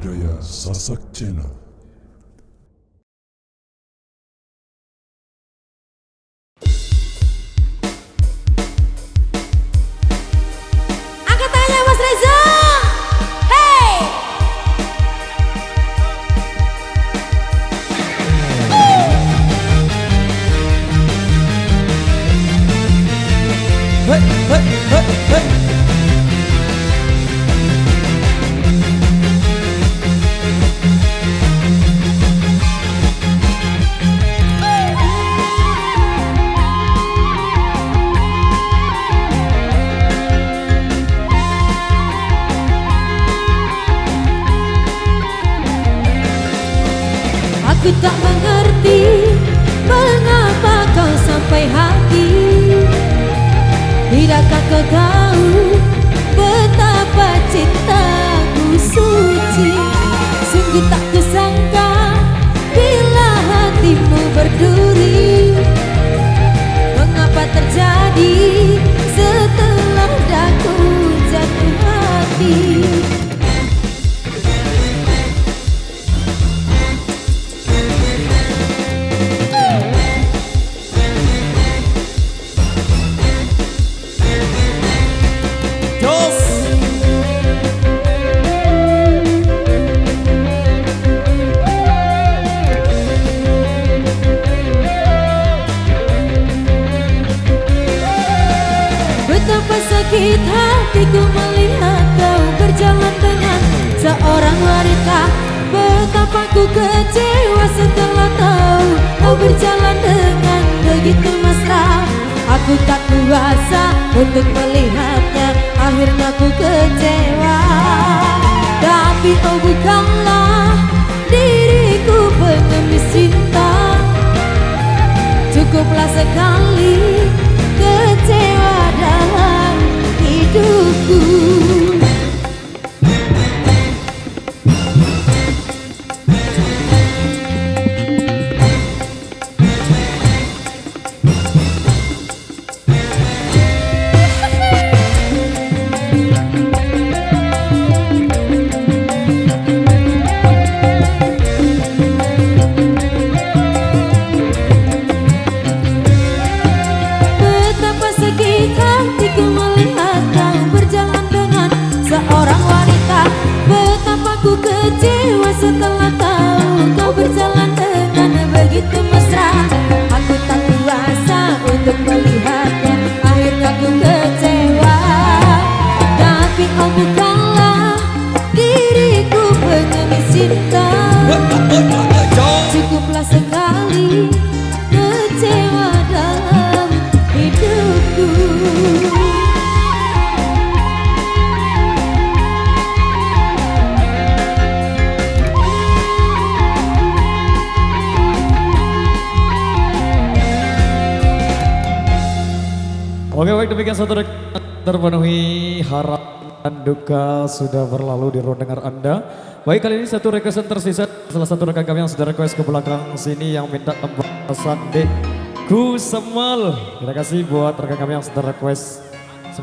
budaya Sasak Channel. Angkat tangannya Mas Reza. Hey. Hey, hey, hey, hey. Aku tak mengerti mengapa kau sampai hati. Tidakkah kau tahu betapa cintaku suci? Sungguh tak kusangka bila hatimu berduri. Mengapa terjadi setelah daku jatuh hati? Betapa sakit hatiku melihat kau berjalan dengan seorang wanita. Betapa ku kecewa setelah tahu kau berjalan dengan begitu mesra. Aku tak kuasa untuk melihatnya, akhirnya ku kecewa. Tapi kau bukanlah diriku pengemis cinta. Cukuplah sekali kecewa dalam hidupku. Hatiku melihat kau berjalan dengan seorang wanita. Betapa ku kecewa setelah tahu kau berjalan dengan begitu mesra. Aku tak kuasa untuk melihatnya, akhirnya ku kecewa. Tapi kau bukanlah diriku pengemis cinta. Cukuplah sekali kecewa dalam hidupku. Oke, baik, demikian satu terpenuhi harapan duka sudah berlalu di ruang dengar Anda. Baik, kali ini satu request tersisa. Salah satu rekan kami yang sudah request ke belakang sini yang minta tempat Sande Ku Semal. Terima kasih buat rekan kami yang sudah request